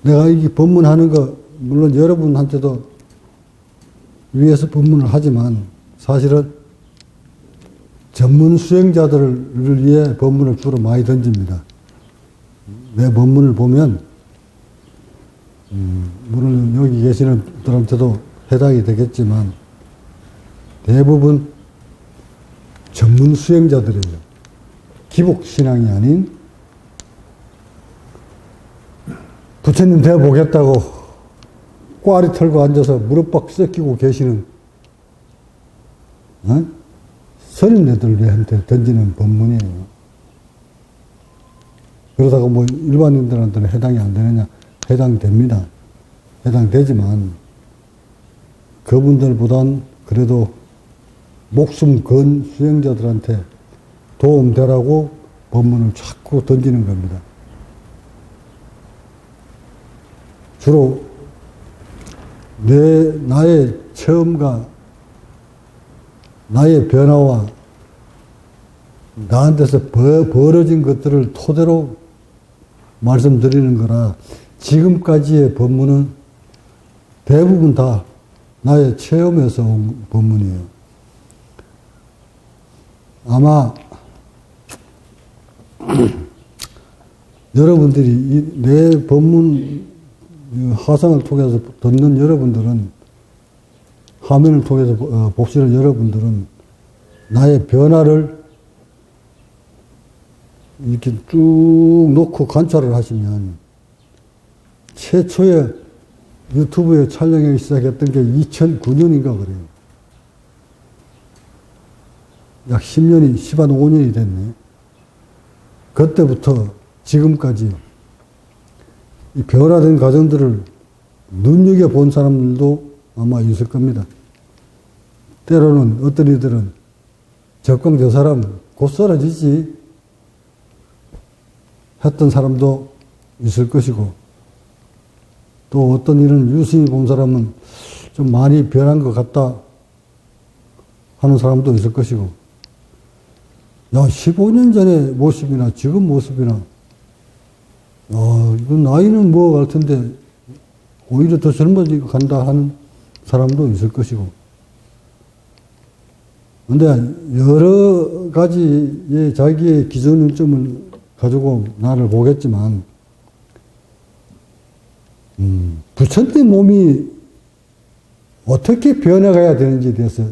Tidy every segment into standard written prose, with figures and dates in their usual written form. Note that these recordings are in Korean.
내가 이 법문하는 거, 물론 여러분한테도 위해서 법문을 하지만 사실은 전문 수행자들을 위해 법문을 주로 많이 던집니다. 내 법문을 보면, 물론 여기 계시는 분들한테도 해당이 되겠지만, 대부분 전문 수행자들이에요. 기복신앙이 아닌, 부처님 되어보겠다고 꽈리 털고 앉아서 무릎 박 썩히고 계시는, 선임네들한테 던지는 법문이에요. 그러다가 뭐 일반인들한테는 해당이 안 되느냐? 해당됩니다. 해당되지만, 그분들보단 그래도 목숨 건 수행자들한테 도움되라고 법문을 자꾸 던지는 겁니다. 주로 나의 체험과 나의 변화와 나한테서 벌어진 것들을 토대로 말씀드리는 거라, 지금까지의 법문은 대부분 다 나의 체험에서 온 법문이에요. 아마 여러분들이 내 법문 화상을 통해서 듣는 여러분들은, 화면을 통해서 보시는 여러분들은 나의 변화를 이렇게 쭉 놓고 관찰을 하시면, 최초에 유튜브에 촬영하기 시작했던 게 2009년인가 그래요. 약 10년이, 15년이 됐네. 그때부터 지금까지 이 변화된 과정들을 눈여겨본 사람들도 아마 있을 겁니다. 때로는 어떤 이들은 적광 저 사람 곧 쓰러지지 했던 사람도 있을 것이고, 또 어떤 일은 유심히 본 사람은 좀 많이 변한 것 같다 하는 사람도 있을 것이고, 야, 15년 전의 모습이나 지금 모습이나, 이건 나이는 뭐 할 텐데 오히려 더 젊어지고 간다 하는 사람도 있을 것이고. 근데 여러 가지의 자기의 기준점을 가지고 나를 보겠지만, 부처님 몸이 어떻게 변해가야 되는지에 대해서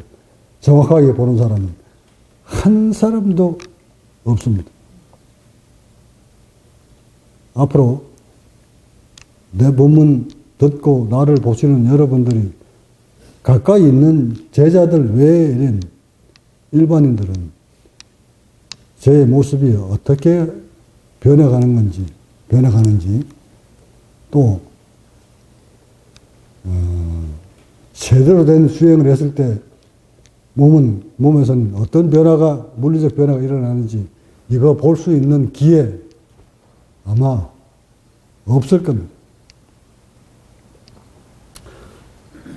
정확하게 보는 사람은 한 사람도 없습니다. 앞으로 내 법문 듣고 나를 보시는 여러분들이 가까이 있는 제자들 외에는 일반인들은 제 모습이 어떻게 변해가는지, 또 제대로 된 수행을 했을 때 몸에서는 어떤 변화가, 물리적 변화가 일어나는지 이거 볼 수 있는 기회 아마 없을 겁니다.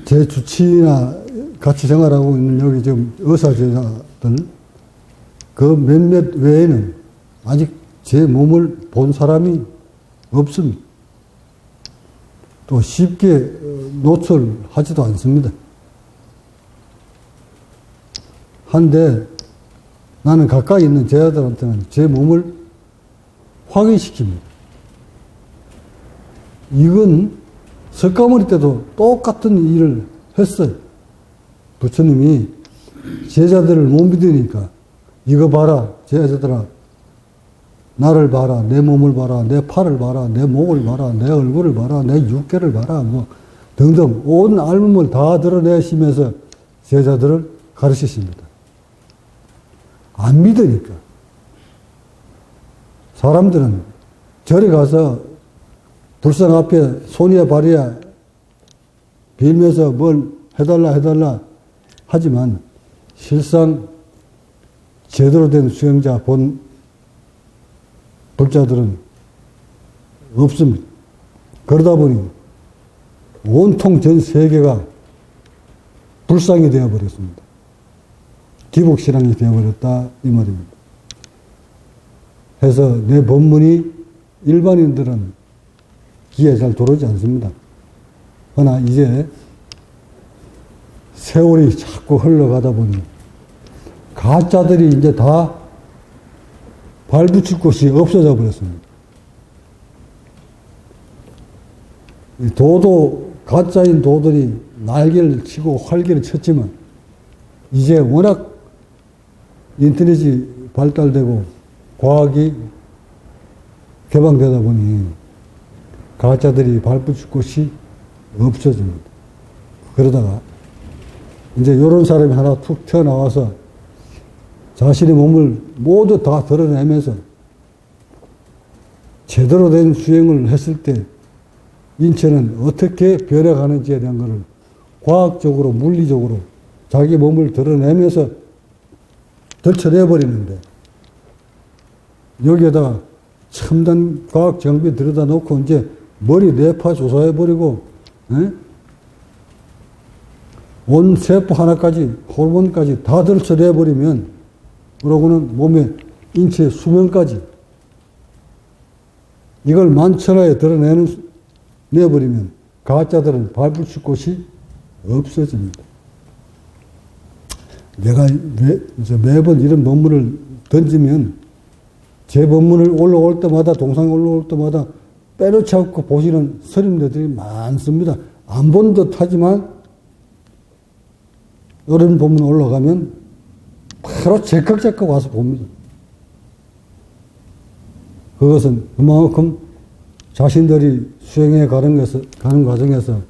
제 주치나 같이 생활하고 있는 여기 지금 의사제자들 그 몇몇 외에는 아직 제 몸을 본 사람이 없습니다. 또 쉽게 노출하지도 않습니다. 한데 나는 가까이 있는 제자들한테는 제 몸을 확인시킵니다. 이건 석가모니 때도 똑같은 일을 했어요. 부처님이 제자들을 못 믿으니까 이거 봐라, 제자들아. 나를 봐라, 내 몸을 봐라, 내 팔을 봐라, 내 목을 봐라, 내 얼굴을 봐라, 내 육계를 봐라, 뭐 등등 온 알몸을 다 드러내시면서 제자들을 가르치십니다. 안 믿으니까. 사람들은 절에 가서 불상 앞에 손이야 발이야 빌면서 뭘 해달라 하지만 실상 제대로 된 수행자 본 불자들은 없습니다. 그러다 보니 온통 전 세계가 불상이 되어버렸습니다. 기복신앙이 되어버렸다 이 말입니다. 해서 내 법문이 일반인들은 귀에 잘 들어오지 않습니다. 그러나 이제 세월이 자꾸 흘러가다 보니 가짜들이 이제 다 발붙일 곳이 없어져 버렸습니다. 가짜인 도들이 날개를 치고 활개를 쳤지만 이제 워낙 인터넷이 발달되고 과학이 개방되다 보니 가짜들이 발붙일 곳이 없어집니다. 그러다가 이제 이런 사람이 하나 툭 튀어나와서 자신의 몸을 모두 다 드러내면서 제대로 된 수행을 했을 때 인체는 어떻게 변해가는지에 대한 것을 과학적으로, 물리적으로 자기 몸을 드러내면서 덜쳐내버리는데 여기에다가 첨단 과학 장비 들여다 놓고 이제 머리 뇌파 조사해버리고 온 세포 하나까지 호르몬까지 다 덜쳐내버리면 그러고는 몸의 인체의 수명까지 이걸 만천하에 내버리면 가짜들은 발붙일 곳이 없어집니다. 내가 매번 이런 법문을 던지면 제 법문을 올라올 때마다 동상에 올라올 때마다 빼놓지 않고 보시는 스님들이 많습니다. 안 본 듯 하지만 이런 법문 올라가면 바로 제깍제깍 와서 봅니다. 그것은 그만큼 자신들이 수행해 가는 과정에서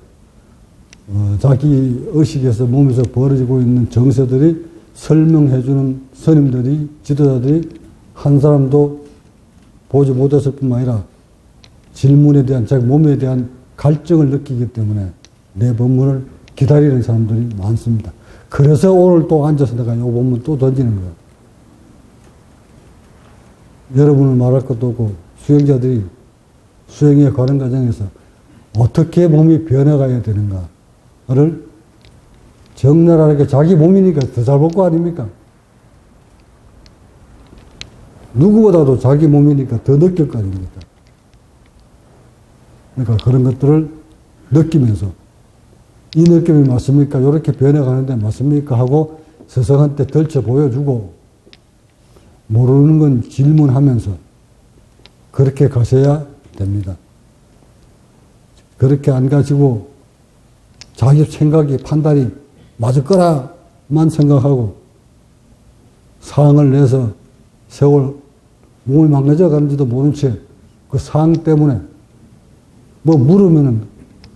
자기 의식에서 몸에서 벌어지고 있는 정세들이 설명해주는 스님들이, 지도자들이 한 사람도 보지 못했을 뿐만 아니라 질문에 대한, 자기 몸에 대한 갈증을 느끼기 때문에 내 법문을 기다리는 사람들이 많습니다. 그래서 오늘 또 앉아서 내가 이 법문 또 던지는 거예요. 여러분을 말할 것도 없고 수행자들이 수행해 가는 과정에서 어떻게 몸이 변해가야 되는가를 적나라하게 자기 몸이니까 더 잘 볼 거 아닙니까? 누구보다도 자기 몸이니까 더 느낄 거 아닙니까? 그러니까 그런 것들을 느끼면서 이 느낌이 맞습니까? 이렇게 변해가는데 맞습니까? 하고 스승한테 덜쳐 보여주고 모르는 건 질문하면서 그렇게 가셔야 됩니다. 그렇게 안 가지고 자기 생각이 판단이 맞을 거라만 생각하고 상을 내서 세월 몸이 망가져 가는지도 모른 채 그 상 때문에 뭐 물으면은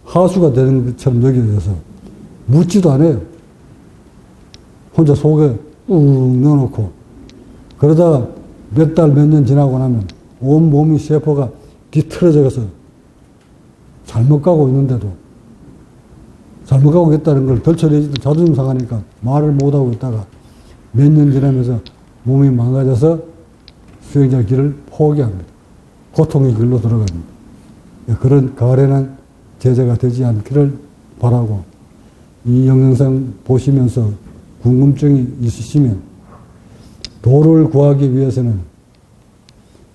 하수가 되는 것처럼 여겨져서 묻지도 않아요. 혼자 속에 욱 넣어놓고 그러다가 몇 달 몇 년 지나고 나면 온 몸이 세포가 뒤틀어져서 잘못 가고 있는데도 잘못 가고 있다는 걸 덜쳐내지도 자존심 상하니까 말을 못하고 있다가 몇 년 지나면서 몸이 망가져서 수행자 길을 포기합니다. 고통의 길로 들어갑니다. 그런 가련한 제자가 되지 않기를 바라고 이 영상 보시면서 궁금증이 있으시면 도를 구하기 위해서는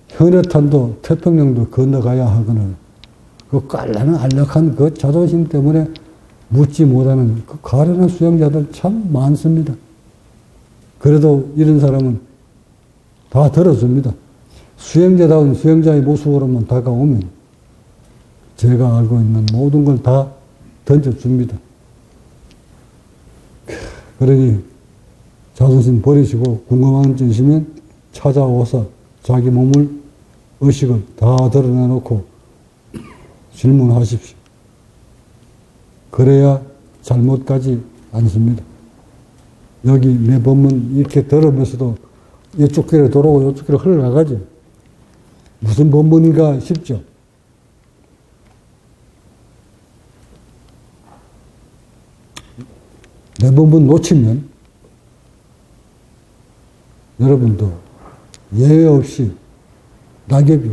현해탄도 태평양도 건너가야 하거늘 그 깔라는 안락한 그 자존심 때문에 묻지 못하는 그 가련한 수행자들 참 많습니다. 그래도 이런 사람은 다 들어줍니다. 수행자다운 수행자의 모습으로만 다가오면 제가 알고 있는 모든 걸 다 던져줍니다. 그러니 자존심 버리시고 궁금한 점 있으면 찾아오서 자기 몸을, 의식을 다 드러내놓고 질문하십시오. 그래야 잘못 가지 않습니다. 여기 내 법문 이렇게 들으면서도 이쪽 길에 돌아오고 이쪽 길에 흘러나가죠. 무슨 법문인가 싶죠. 내 법문 놓치면 여러분도 예외 없이 낙엽이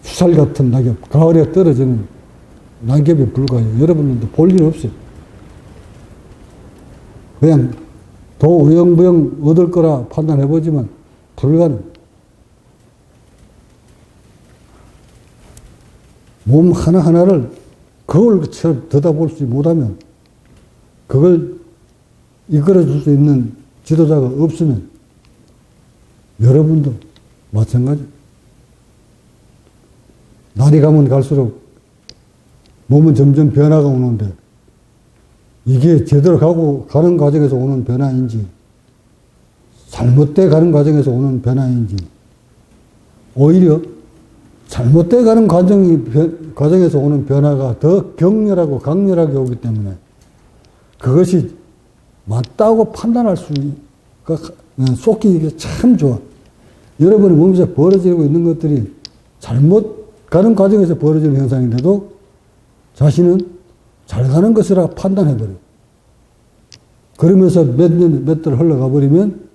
수살 같은 낙엽, 가을에 떨어지는 낙엽에 불과해요. 여러분들도 볼 일 없어요. 그냥 도 우영부영 얻을 거라 판단해보지만 불가능. 몸 하나하나를 거울처럼 들여다볼 수 못하면, 그걸 이끌어 줄 수 있는 지도자가 없으면 여러분도 마찬가지. 날이 가면 갈수록 몸은 점점 변화가 오는데, 이게 제대로 가는 과정에서 오는 변화인지, 잘못돼 가는 과정에서 오는 변화인지, 오히려 잘못돼 가는 과정에서 오는 변화가 더 격렬하고 강렬하게 오기 때문에 그것이 맞다고 판단할 수가 속기 참 좋아. 여러분의 몸에서 벌어지고 있는 것들이 잘못 가는 과정에서 벌어지는 현상인데도 자신은 잘 가는 것이라 판단해버려. 그러면서 몇 달 흘러가 버리면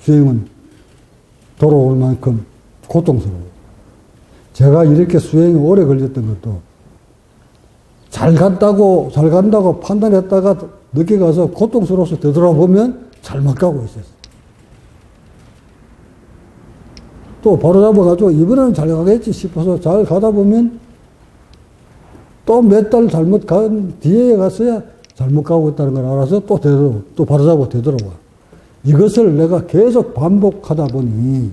수행은 돌아올 만큼 고통스러워요. 제가 이렇게 수행이 오래 걸렸던 것도 잘 간다고 판단했다가 늦게 가서 고통스러워서 되돌아보면 잘못 가고 있었어요. 또 바로 잡아가지고 이번에는 잘 가겠지 싶어서 잘 가다 보면 또 몇 달 잘못 간 뒤에 갔어야 잘못 가고 있다는 걸 알아서 또 바로 잡아 되돌아와. 이것을 내가 계속 반복하다 보니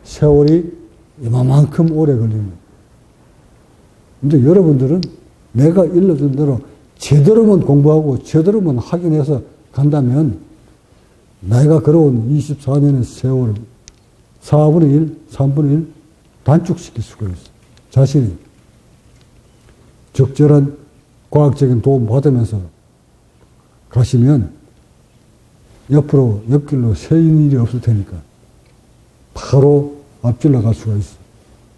세월이 이만큼 오래 걸리는 거예요. 근데 여러분들은 내가 일러준 대로 제대로만 공부하고 제대로만 확인해서 간다면 내가 걸어온 24년의 세월을 4분의 1, 3분의 1 단축시킬 수가 있어. 자신이 적절한 과학적인 도움 받으면서 가시면 옆길로 새인 일이 없을 테니까 바로 앞질러 갈 수가 있어.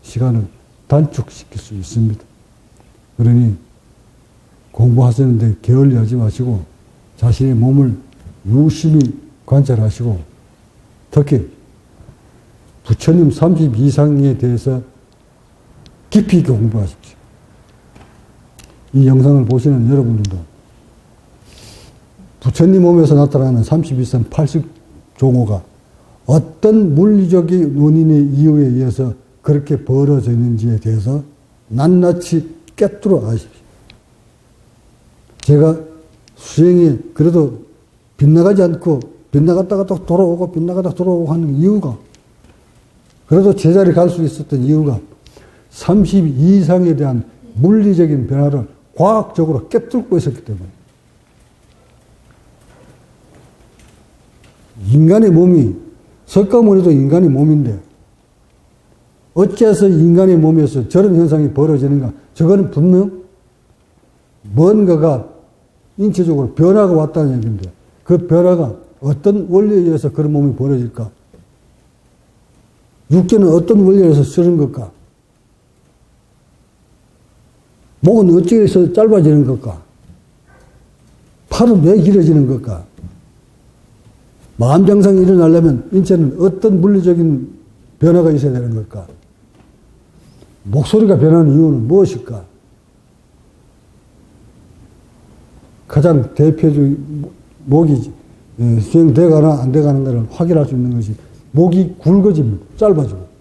시간을 단축시킬 수 있습니다. 그러니 공부하시는데 게을리하지 마시고 자신의 몸을 유심히 관찰하시고 특히 부처님 32상에 대해서 깊이 있게 공부하십시오. 이 영상을 보시는 여러분들도 부처님 몸에서 나타나는 32상 80종호가 어떤 물리적인 원인의 이유에 의해서 그렇게 벌어지는지에 대해서 낱낱이 깨뜨려 아십시오. 제가 수행에 그래도 빗나가지 않고 빗나갔다가 또 돌아오고 빗나가다가 돌아오고 하는 이유가 그래도 제자리 갈 수 있었던 이유가 32상에 대한 물리적인 변화를 과학적으로 깨뚫고 있었기 때문에 인간의 몸이 석가모니도 인간의 몸인데 어째서 인간의 몸에서 저런 현상이 벌어지는가? 저거는 분명 뭔가가 인체적으로 변화가 왔다는 얘기인데 그 변화가 어떤 원리에 의해서 그런 몸이 벌어질까? 육체는 어떤 원리에 의해서 쓰는 걸까? 목은 어찌해서 짧아지는 걸까? 팔은 왜 길어지는 걸까? 마음 정상이 일어나려면 인체는 어떤 물리적인 변화가 있어야 되는 걸까? 목소리가 변하는 이유는 무엇일까? 가장 대표적인 목이 수행되거나 안 되가는 것을 확인할 수 있는 것이 목이 굵어집니다. 짧아지고.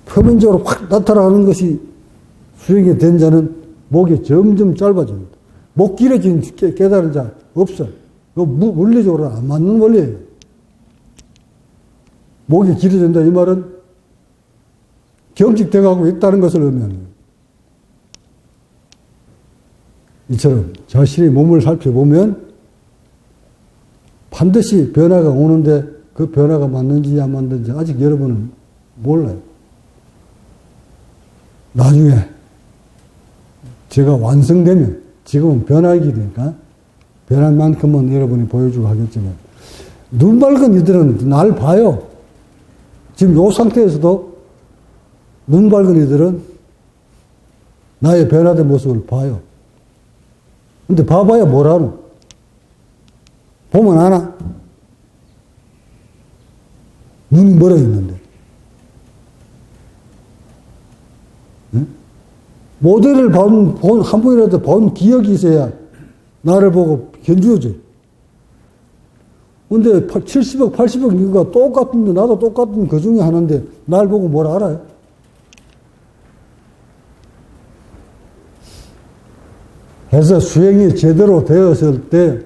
표면적으로 확 나타나는 것이 수행이 된 자는 목이 점점 짧아집니다. 목 길어진 깨달은 자 없어. 그거 물리적으로 안 맞는 원리예요. 목이 길어진다 이 말은 경직돼가고 있다는 것을 의미합니다. 이처럼 자신의 몸을 살펴보면 반드시 변화가 오는데 그 변화가 맞는지 안 맞는지 아직 여러분은 몰라요. 나중에 제가 완성되면 지금은 변화기니까 변할 만큼은 여러분이 보여주고 하겠지만 눈 밝은 이들은 날 봐요. 지금 이 상태에서도 눈 밝은 이들은 나의 변화된 모습을 봐요. 근데 봐봐야 뭐라노? 보면 아나? 눈이 멀어 있는데. 응? 모델을 한 번이라도 본 기억이 있어야 나를 보고 견주어져. 근데 70억, 80억 인구가 똑같은데, 나도 똑같은 그 중에 하나인데, 날 보고 뭘 알아요? 해서 수행이 제대로 되었을 때,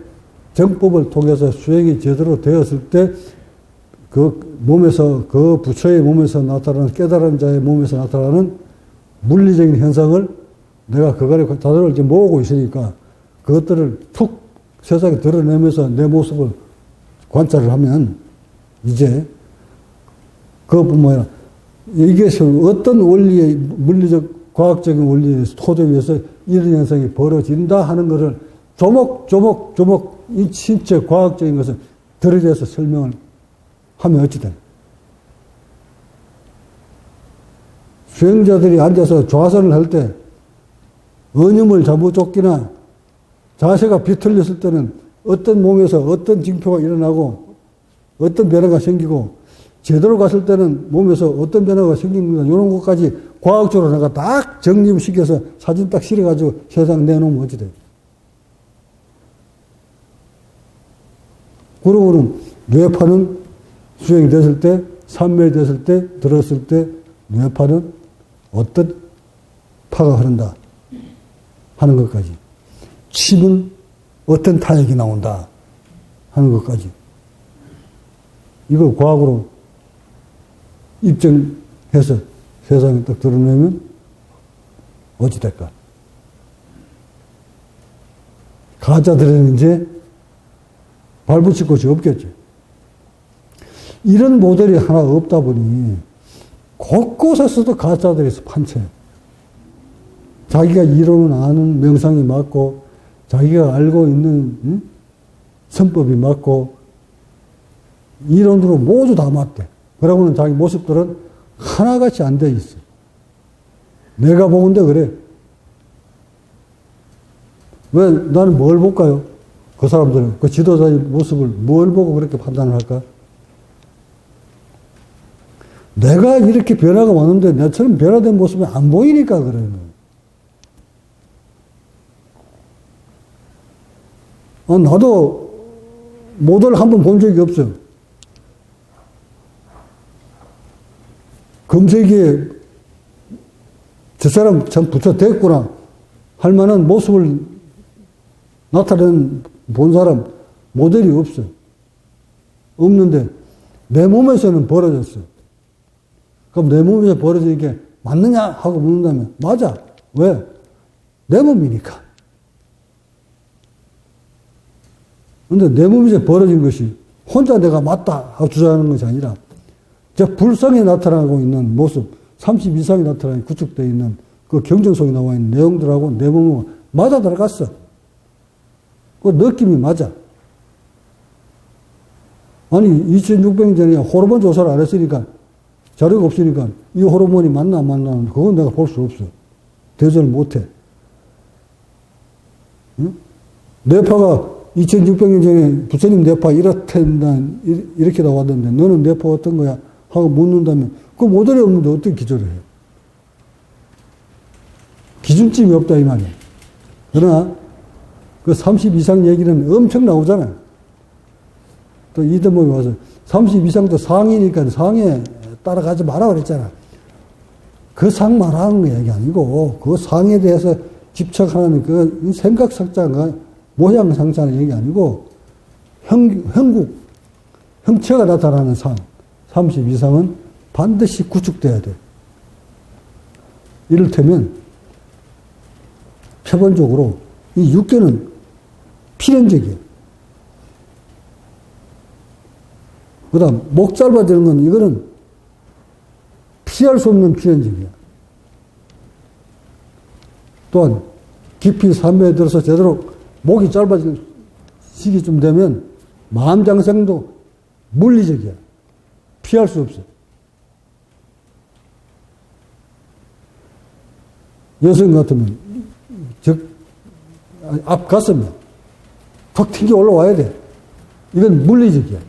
정법을 통해서 수행이 제대로 되었을 때, 그 몸에서, 그 부처의 몸에서 나타나는, 깨달은 자의 몸에서 나타나는 물리적인 현상을 내가 그거를 다들 이제 모으고 있으니까, 그것들을 툭 세상에 드러내면서 내 모습을 관찰을 하면, 이제, 그것뿐만 아니라, 이게 어떤 원리의, 물리적, 과학적인 원리의 토대 위에서 이런 현상이 벌어진다 하는 것을 조목조목 이 신체 과학적인 것을 들여대서 설명을 하면 어찌된. 수행자들이 앉아서 좌선을 할 때, 언음을 잘못 쫓기나, 자세가 비틀렸을 때는 어떤 몸에서 어떤 징표가 일어나고 어떤 변화가 생기고 제대로 갔을 때는 몸에서 어떤 변화가 생깁니다. 이런 것까지 과학적으로 내가 딱 정립시켜서 사진 딱 실어가지고 세상 내놓으면 어찌 돼요? 그러고는 뇌파는 수행이 됐을 때, 삼昧이 됐을 때, 들었을 때 뇌파는 어떤 파가 흐른다 하는 것까지. 침은 어떤 타액이 나온다 하는 것까지. 이걸 과학으로 입증해서 세상에 딱 드러내면 어찌 될까? 가짜들은 이제 발붙일 곳이 없겠죠. 이런 모델이 하나 없다 보니 곳곳에서도 가짜들이 판체. 자기가 이론은 아는 명상이 맞고 자기가 알고 있는 선법이 맞고 이론으로 모두 다 맞대. 그러고는 자기 모습들은 하나같이 안 돼 있어. 내가 보건데 그래. 왜 나는 뭘 볼까요? 그 사람들은 그 지도자의 모습을 뭘 보고 그렇게 판단을 할까? 내가 이렇게 변화가 왔는데 나처럼 변화된 모습이 안 보이니까 그래요. 나도 모델 한 번 본 적이 없어. 검색에 저 사람 참 부처 됐구나 할 만한 모습을 나타낸 본 사람 모델이 없어. 없는데 내 몸에서는 벌어졌어. 그럼 내 몸에서 벌어지는 게 맞느냐 하고 묻는다면 맞아. 왜? 내 몸이니까. 근데 내 몸에서 벌어진 것이 혼자 내가 맞다 하고 주장하는 것이 아니라 저 불성에 나타나고 있는 모습, 30 이상이 나타나는 구축되어 있는 그 경전 속에 나와 있는 내용들하고 내 몸은 맞아 들어갔어. 그 느낌이 맞아. 아니 2600년 전에 호르몬 조사를 안 했으니까 자료가 없으니까 이 호르몬이 맞나 안 맞나 그건 내가 볼 수 없어. 대전을 못해. 응? 뇌파가 2600년 전에 부처님 뇌파 이렇게 나왔는데 너는 뇌파 어떤 거야? 하고 묻는다면 그 모델이 없는데 어떻게 기절을 해요? 기준점이 없다 이 말이야. 그러나 그 30 이상 얘기는 엄청 나오잖아요. 또 이 대목에 와서 30 이상도 상이니까 상에 따라가지 마라 그랬잖아. 그 상 말하는 얘기 아니고 그 상에 대해서 집착하는 그 생각 상자가 모양 상자는 얘기 아니고 형체가 나타나는 상 30 이상은 반드시 구축돼야 돼. 이를테면 표본적으로 이 육계는 필연적이에요. 그 다음 목 짧아지는 건 이거는 피할 수 없는 필연적이야. 또한 깊이 삼매에 들어서 제대로 목이 짧아질 시기쯤 되면 마음장생도 물리적이야. 피할 수 없어. 여성 같으면 앞 가슴에 턱 튕겨 올라와야 돼. 이건 물리적이야.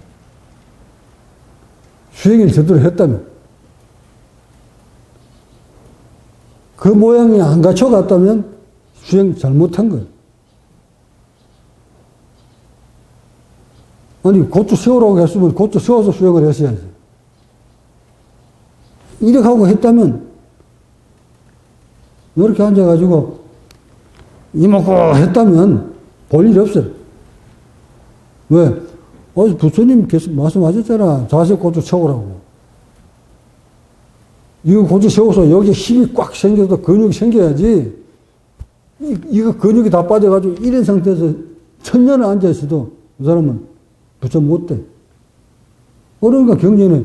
수행을 제대로 했다면 그 모양이 안 갖춰갔다면 수행 잘못한 거예요. 아니, 고추 세우라고 했으면 고추 세워서 수행을 했어야지. 이렇게 하고 했다면, 이렇게 앉아가지고, 이먹고 했다면, 볼 일이 없어요. 왜? 부처님께서 말씀하셨잖아. 자세 고추 세우라고. 이거 고추 세워서 여기에 힘이 꽉 생겨서 근육이 생겨야지. 이거 근육이 다 빠져가지고 이런 상태에서 천년을 앉아있어도 그 사람은 부처 못 돼. 그러니까 경전에,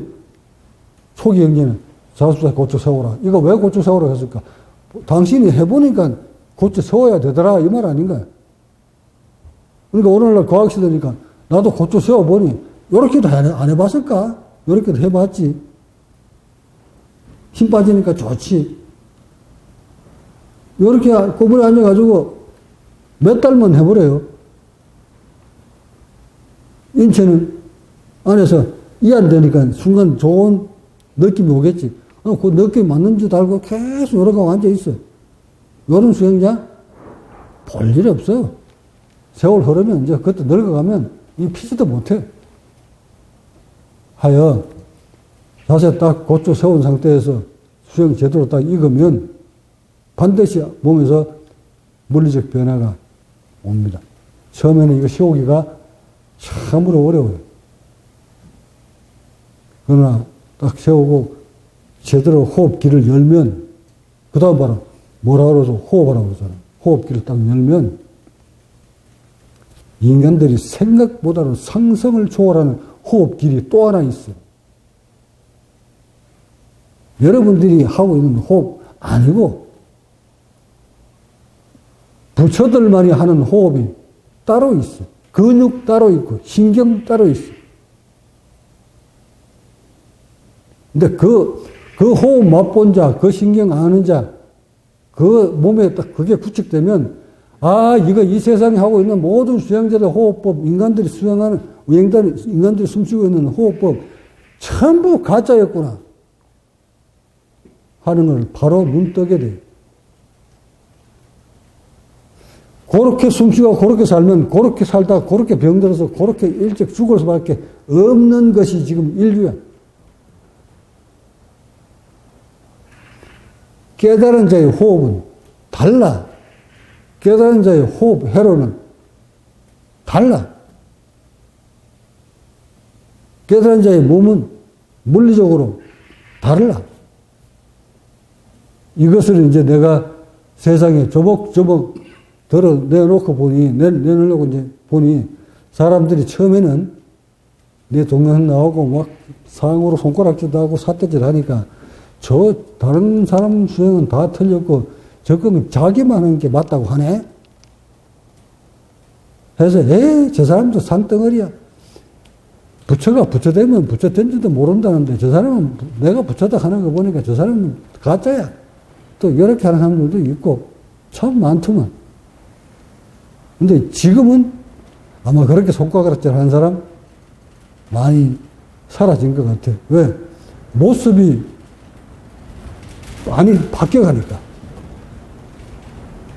초기 경전에 자세 고추 세우라. 이거 왜 고추 세우라 했을까? 당신이 해보니까 고추 세워야 되더라. 이 말 아닌가요? 그러니까 오늘날 과학시대니까 나도 고추 세워보니 요렇게도 안 해봤을까? 요렇게도 해봤지. 힘 빠지니까 좋지. 요렇게 꼬부리 앉아가지고 몇 달만 해보래요. 인체는 안에서 이완되니까 순간 좋은 느낌이 오겠지. 그 느낌이 맞는 줄 알고 계속 여러 가 앉아있어. 요런 수행자 볼 일이 없어요. 세월 흐르면 이제 그때 늙어가면 이 피지도 못해. 하여 자세 딱 고추 세운 상태에서 수행 제대로 딱 익으면 반드시 몸에서 물리적 변화가 옵니다. 처음에는 이거 세우기가 참으로 어려워요. 그러나 딱 세우고 제대로 호흡기를 열면, 그 다음 봐라. 뭐라 그러죠? 호흡하라고 그러잖아. 호흡기를 딱 열면 인간들이 생각보다는 상성을 초월하는 호흡길이 또 하나 있어요. 여러분들이 하고 있는 호흡 아니고 부처들만이 하는 호흡이 따로 있어. 근육 따로 있고 신경 따로 있어. 근데 그 호흡 맛본 자, 그 신경 아는 자, 그 몸에 딱 그게 구축되면, 아, 이거 이 세상에 하고 있는 모든 수행자의 호흡법, 인간들이 수행하는, 인간들이 숨쉬고 있는 호흡법, 전부 가짜였구나. 하는 걸 바로 눈 뜨게 돼요. 그렇게 숨쉬고 그렇게 살면 그렇게 살다가 그렇게 병들어서 그렇게 일찍 죽을 수밖에 없는 것이 지금 인류야. 깨달은 자의 호흡은 달라. 깨달은 자의 호흡 회로는 달라. 깨달은 자의 몸은 물리적으로 달라. 이것을 이제 내가 세상에 조목조목 내놓고 보니, 내놓으려고 이제 보니, 사람들이 처음에는 내 동영상 나오고 막 상으로 손가락질도 하고 삿대질 하니까 저 다른 사람 수행은 다 틀렸고 적으면 자기만 하는 게 맞다고 하네. 그래서 저 사람도 산덩어리야. 부처가 부처 되면 부처 된지도 모른다는데 저 사람은 내가 부처다 하는 거 보니까 저 사람은 가짜야. 또 이렇게 하는 사람들도 있고 참 많더만. 근데 지금은 아마 그렇게 손가락질 하는 사람 많이 사라진 것 같아. 왜? 모습이 많이 바뀌어가니까.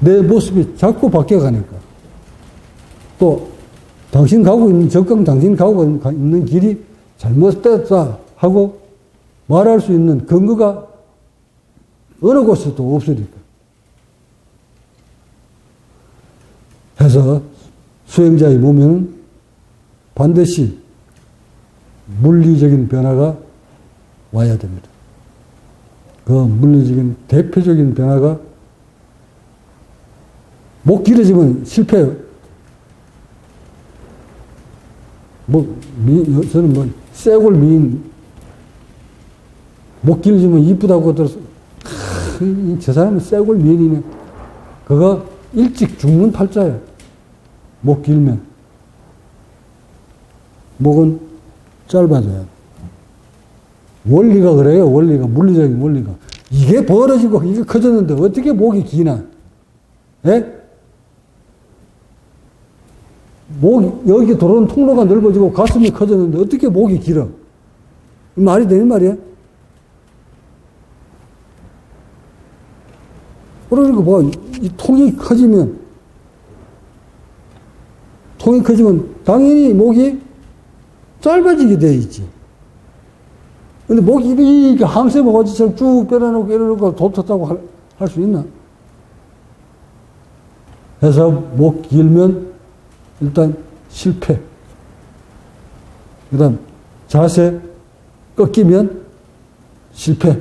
내 모습이 자꾸 바뀌어가니까. 또 당신 가고 있는, 적강 당신 가고 있는 길이 잘못됐다 하고 말할 수 있는 근거가 어느 곳에도 없으니까. 해서 수행자의 몸에는 반드시 물리적인 변화가 와야 됩니다. 그 물리적인 대표적인 변화가 목 길어지면 실패해요. 저는 쇠골 미인, 목 길어지면 이쁘다고 들어서, 저 사람은 쇠골 미인이네. 그거 일찍 죽는 팔자예요. 목 길면. 목은 짧아져요. 원리가 그래요, 원리가. 물리적인 원리가. 이게 벌어지고 이게 커졌는데 어떻게 목이 기나? 예? 여기 들어오는 통로가 넓어지고 가슴이 커졌는데 어떻게 목이 길어? 이 말이 되는 말이야? 그러니까 이 통이 커지면 당연히 목이 짧아지게 돼 있지. 근데 목이 이렇게 항세 모가지처럼 쭉 빼려놓고 이러놓고 돋았다고 할 수 있나? 해서 목 길면 일단 실패. 그 다음 자세 꺾이면 실패.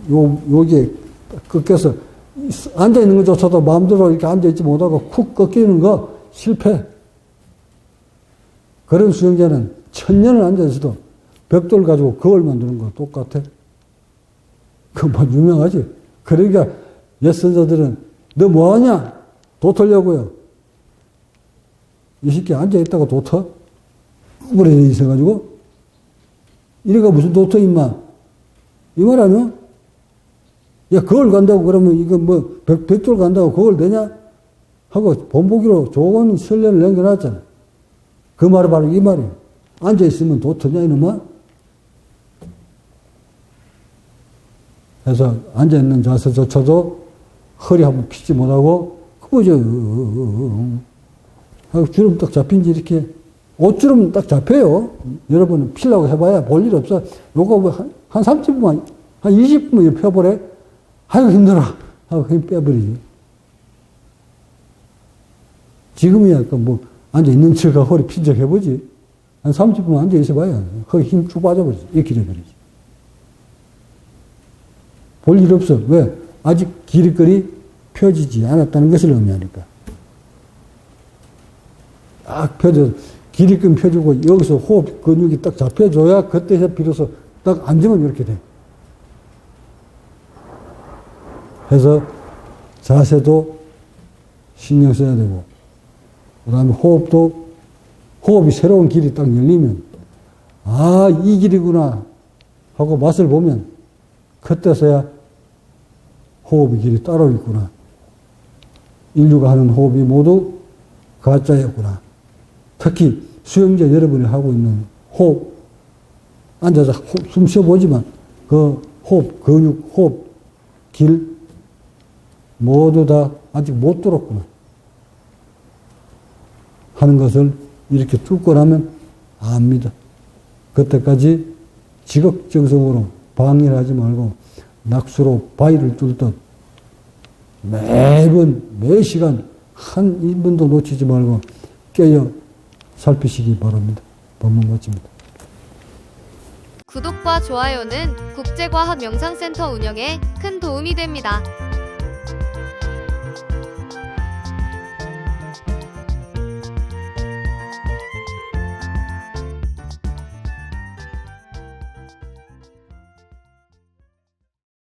요게 꺾여서 앉아있는 것조차도 마음대로 이렇게 앉아있지 못하고 쿡 꺾이는 거 실패. 그런 수영자는 1000년을 앉아있어도 벽돌 가지고 거울 만드는 거 똑같아. 그거 뭐 유명하지. 그러니까 옛 선자들은 너 뭐하냐? 도털려고요. 이 새끼 앉아있다가 도터? 그래 있어가지고 이래가 무슨 도터 임마. 이 말하면 야 거울 간다고 그러면 이거 뭐 벽돌 간다고 거울 되냐? 하고 본보기로 좋은 설례를 남겨놨잖아. 그 말이 바로 이 말이에요. 앉아있으면 도터냐 이놈아? 그래서 앉아있는 자세조차도 허리 한번 피지 못하고 그거죠. 하고 주름 딱 잡힌지 이렇게 옷주름 딱 잡혀요. 여러분은 피려고 해봐야 볼 일 없어. 요거 뭐 한 30분만 한 20분만 펴보래. 아이고 힘들어 하고 그냥 빼버리지. 지금이야 뭐 앉아있는 척가 허리 핀 척 해보지. 한 30분만 앉아있어봐야 허리 힘 쭉 빠져버리지. 이렇게 돼버리지. 볼 일 없어. 왜? 아직 기립거리 펴지지 않았다는 것을 의미하니까. 딱 펴져, 기립근 펴주고 여기서 호흡 근육이 딱 잡혀줘야 그때 비로소 딱 앉으면 이렇게 돼. 해서 자세도 신경 써야 되고, 그 다음에 호흡이 새로운 길이 딱 열리면, 아, 이 길이구나 하고 맛을 보면, 그때서야 호흡의 길이 따로 있구나. 인류가 하는 호흡이 모두 가짜였구나. 특히 수영자 여러분이 하고 있는 호흡, 앉아서 숨 쉬어보지만 그 호흡, 근육, 호흡, 길 모두 다 아직 못 들었구나 하는 것을 이렇게 뚫고 나면 압니다. 그때까지 지극정성으로 방해를 하지 말고 낙수로 바위를 뚫듯 매번 매 시간 한 1분도 놓치지 말고 깨어 살피시기 바랍니다. 법문 마칩니다. 구독과 좋아요는 국제과학명상센터 운영에 큰 도움이 됩니다.